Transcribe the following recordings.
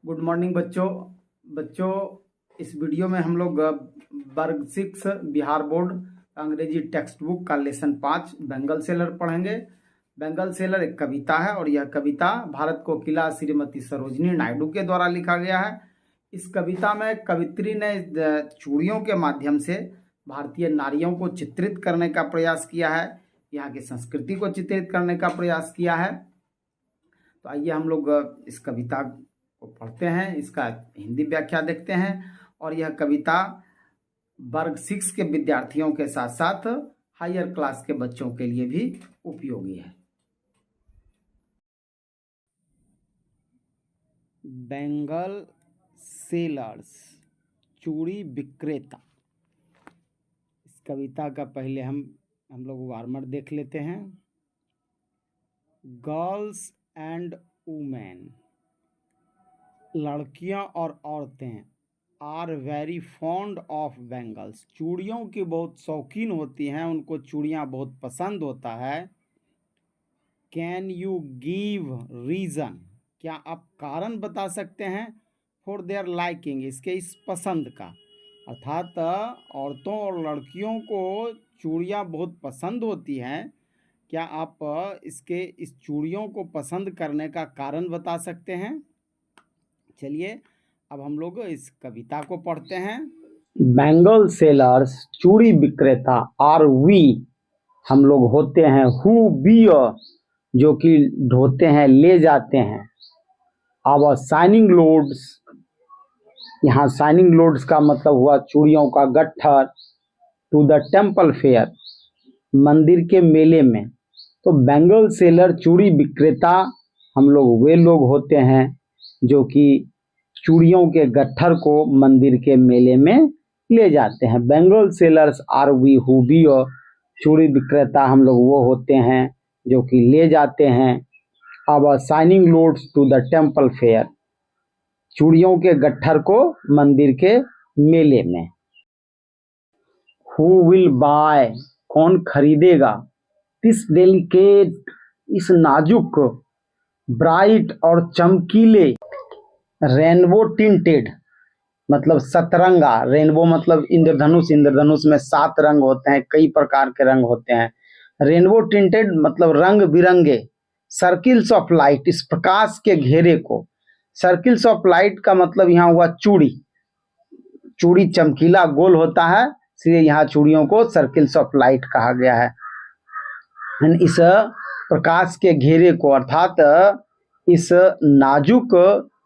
Good morning बच्चों इस video में हम लोग वर्ग 6 बिहार बोर्ड अंग्रेजी टेक्स्ट बुक का लेसन 5 बेंगल सेलर पढ़ेंगे। बेंगल सेलर एक कविता है और यह कविता भारत कोकिला श्रीमती सरोजिनी नायडू के द्वारा लिखा गया है। इस कविता में कवित्री ने चूड़ियों के माध्यम से भारतीय नारियों को चित्रित करने का प्रयास किया है, यहाँ की संस्कृति को चित्रित करने का प्रयास किया है। तो आइए हम लोग इस कविता को पढ़ते हैं, इसका हिंदी व्याख्या देखते हैं। और यह कविता वर्ग 6 के विद्यार्थियों के साथ साथ हायर क्लास के बच्चों के लिए भी उपयोगी है। बेंगल सेलर्स, चूड़ी विक्रेता। इस कविता का पहले हम लोग वार्मर देख लेते हैं। गर्ल्स एंड वुमेन, लड़कियां और औरतें are very fond of bangles, चूड़ियों की बहुत शौकीन होती हैं, उनको चूड़ियां बहुत पसंद होता है। कैन यू गिव रीज़न, क्या आप कारण बता सकते हैं? फॉर देयर लाइकिंग, इसके इस पसंद का। अर्थात औरतों और लड़कियों को चूड़ियां बहुत पसंद होती हैं, क्या आप इस चूड़ियों को पसंद करने का कारण बता सकते हैं? चलिए अब हम लोग इस कविता को पढ़ते हैं। बेंगल सेलर्स, चूड़ी विक्रेता, आर वी, हम लोग होते हैं, हु बियर, जो कि ढोते हैं, ले जाते हैं। आवर शाइनिंग लोड्स, यहाँ शाइनिंग लोड्स का मतलब हुआ चूड़ियों का गट्ठर। टू द टेम्पल फेयर, मंदिर के मेले में। तो बेंगल सेलर, चूड़ी विक्रेता, हम लोग वे लोग होते हैं जो कि चूड़ियों के गट्ठर को मंदिर के मेले में ले जाते हैं। Bangle sellers are we who bear, चूड़ी विक्रेता हम लोग वो होते हैं जो कि ले जाते हैं। अब shining loads to the temple fair, चूड़ियों के गट्ठर को मंदिर के मेले में। हु विल बाय, कौन खरीदेगा? दिस डेलिकेट, इस नाजुक, ब्राइट और चमकीले, रेनबो टिंटेड मतलब सतरंगा, रेनबो मतलब इंद्रधनुष, इंद्रधनुष में 7 रंग होते हैं, कई प्रकार के रंग होते हैं। रेनबो टिंटेड मतलब रंग बिरंगे। सर्किल्स ऑफ लाइट, इस प्रकाश के घेरे को। सर्किल्स ऑफ लाइट का मतलब यहाँ हुआ चूड़ी, चूड़ी चमकीला गोल होता है, इसलिए यहाँ चूड़ियों को सर्किल्स ऑफ लाइट कहा गया है। इस प्रकाश के घेरे को, अर्थात इस नाजुक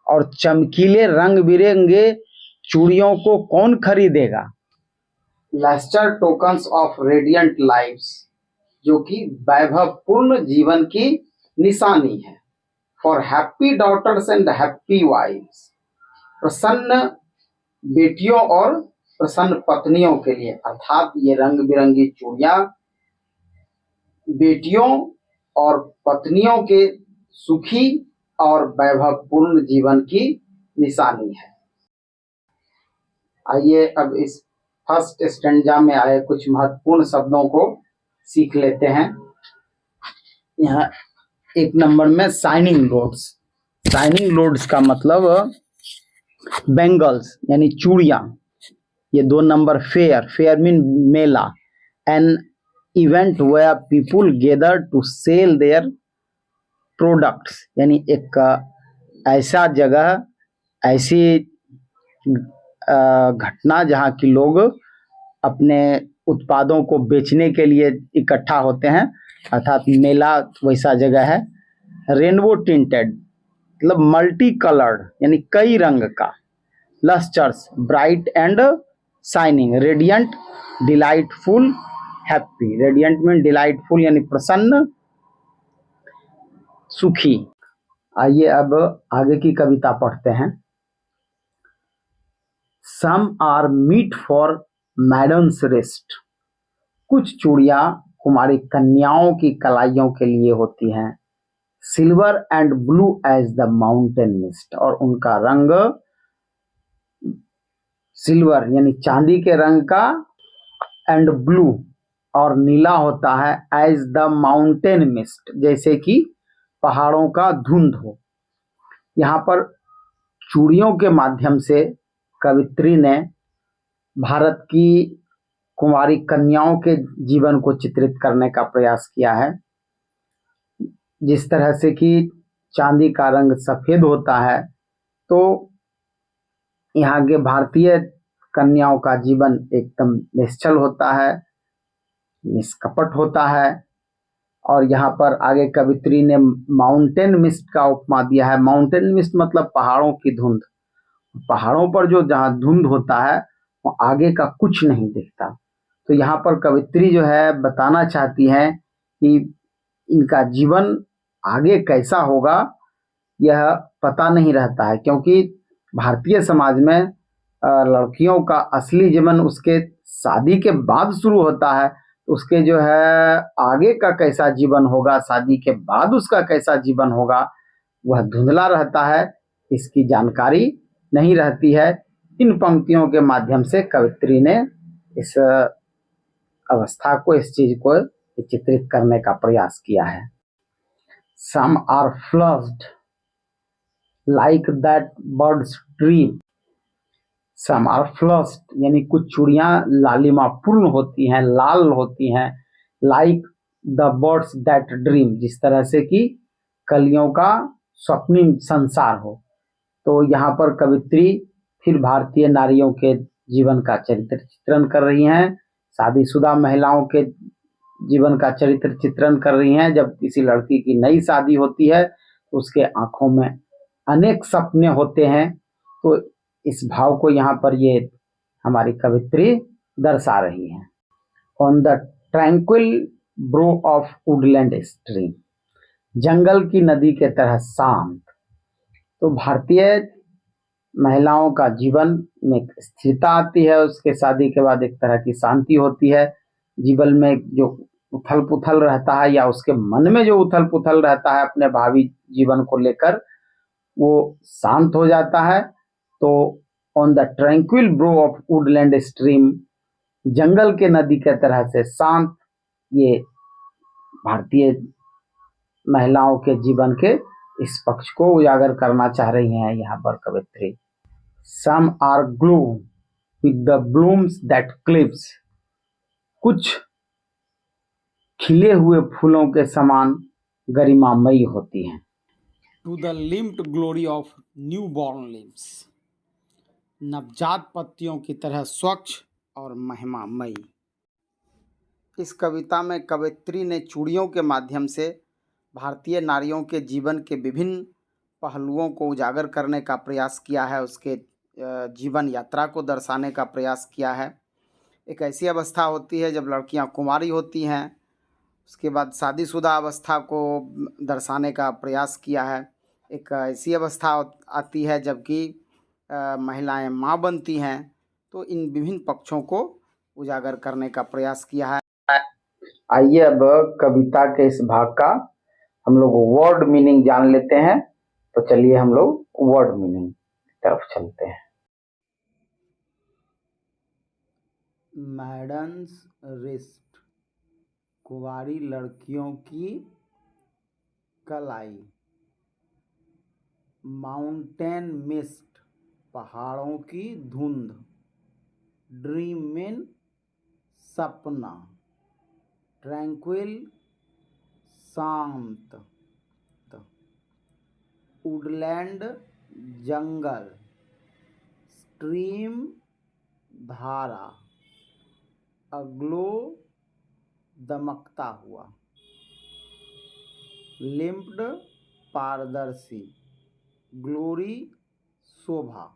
और चमकीले रंग बिरंगे चूड़ियों को कौन खरीदेगा? Lustre tokens of radiant lives, जो कि वैभवपूर्ण जीवन की निशानी है। For happy daughters and happy wifes, प्रसन्न बेटियों और प्रसन्न पत्नियों के लिए। अर्थात ये रंग बिरंगी चूड़ियां बेटियों और पत्नियों के सुखी और वैभवपूर्ण जीवन की निशानी है। आइए अब इस फर्स्ट स्टैंजा में आए कुछ महत्वपूर्ण शब्दों को सीख लेते हैं। यहाँ 1 नंबर में शाइनिंग लोड्स। शाइनिंग लोड्स का मतलब बेंगल्स यानी चूड़ियां। ये 2 नंबर फेयर, फेयर मीन मेला, an event where people gather to sell their products, यानी एक ऐसा जगह, ऐसी घटना जहाँ की लोग अपने उत्पादों को बेचने के लिए इकट्ठा होते हैं, अर्थात मेला वैसा जगह है। रेनबो टिंटेड मतलब मल्टी कलर्ड यानी कई रंग का। Lustres, bright and shining. Radiant, delightful, happy. Radiant mean delightful यानी प्रसन्न, सुखी। आइए अब आगे की कविता पढ़ते हैं। Some are meet for maiden's rest, कुछ चूड़ियां कुमारी कन्याओं की कलाइयों के लिए होती हैं। Silver and blue as the mountain mist, और उनका रंग सिल्वर यानी चांदी के रंग का, एंड ब्लू और नीला होता है, एज द माउंटेन मिस्ट जैसे कि पहाड़ों का धुंध हो। यहाँ पर चूड़ियों के माध्यम से कवित्री ने भारत की कुंवारी कन्याओं के जीवन को चित्रित करने का प्रयास किया है। जिस तरह से कि चांदी का रंग सफेद होता है, तो यहाँ के भारतीय कन्याओं का जीवन एकदम निश्चल होता है, निष्कपट होता है। और यहाँ पर आगे कवित्री ने माउंटेन मिस्ट का उपमा दिया है। माउंटेन मिस्ट मतलब पहाड़ों की धुंध। पहाड़ों पर जो जहाँ धुंध होता है वो आगे का कुछ नहीं दिखता। तो यहाँ पर कवित्री जो है बताना चाहती है कि इनका जीवन आगे कैसा होगा यह पता नहीं रहता है, क्योंकि भारतीय समाज में लड़कियों का असली जीवन उसके शादी के बाद शुरू होता है। उसके जो है आगे का कैसा जीवन होगा, शादी के बाद उसका कैसा जीवन होगा, वह धुंधला रहता है, इसकी जानकारी नहीं रहती है। इन पंक्तियों के माध्यम से कवित्री ने इस अवस्था को, इस चीज को चित्रित करने का प्रयास किया है। Some are flushed like that bird's dream. Some are flushed यानी कुछ चूड़ियां लालिमापूर्ण होती हैं, लाल होती हैं, like the birds that dream, जिस तरह से कि कलियों का स्वप्निम संसार हो। तो यहाँ पर कवित्री फिर भारतीय नारियों के जीवन का चरित्र चित्रण कर रही हैं, शादीशुदा महिलाओं के जीवन का चरित्र चित्रण कर रही हैं। जब किसी लड़की की नई शादी होती है तो उसके आंखों में अनेक सपने होते हैं। तो इस भाव को यहाँ पर ये हमारी कवित्री दर्शा रही है। On the tranquil brow of woodland stream, जंगल की नदी के तरह शांत। तो भारतीय महिलाओं का जीवन में स्थिरता आती है, उसके शादी के बाद एक तरह की शांति होती है। जीवन में जो उथल पुथल रहता है या उसके मन में जो उथल पुथल रहता है अपने भावी जीवन को लेकर, वो शांत हो जाता है। तो on the tranquil brow of woodland stream, जंगल के नदी के तरह से शांत, ये भारतीय महिलाओं के जीवन के इस पक्ष को उजागर करना चाह रही हैं यहाँ पर कवित्री। Some are glue with the blooms that clips, कुछ खिले हुए फूलों के समान गरिमामयी होती हैं। To the limped glory of newborn limbs, नवजात पत्तियों की तरह स्वच्छ और महिमामयी। इस कविता में कवित्री ने चूड़ियों के माध्यम से भारतीय नारियों के जीवन के विभिन्न पहलुओं को उजागर करने का प्रयास किया है, उसके जीवन यात्रा को दर्शाने का प्रयास किया है। एक ऐसी अवस्था होती है जब लड़कियां कुंवारी होती हैं, उसके बाद शादीशुदा अवस्था को दर्शाने का प्रयास किया है। एक ऐसी अवस्था आती है जबकि महिलाएं माँ बनती हैं। तो इन विभिन्न पक्षों को उजागर करने का प्रयास किया है। आइए अब कविता के इस भाग का हम लोग वर्ड मीनिंग जान लेते हैं। तो चलिए हम लोग वर्ड मीनिंग की तरफ चलते हैं। मैडन्स रिस्ट, कुंवारी लड़कियों की कलाई। माउंटेन मिस्ट, पहाड़ों की धुंध। ड्रीम मीन सपना। ट्रैंक्विल शांत। वुडलैंड जंगल। स्ट्रीम धारा। अग्लो दमकता हुआ। लिम्प्ड पारदर्शी। ग्लोरी शोभा।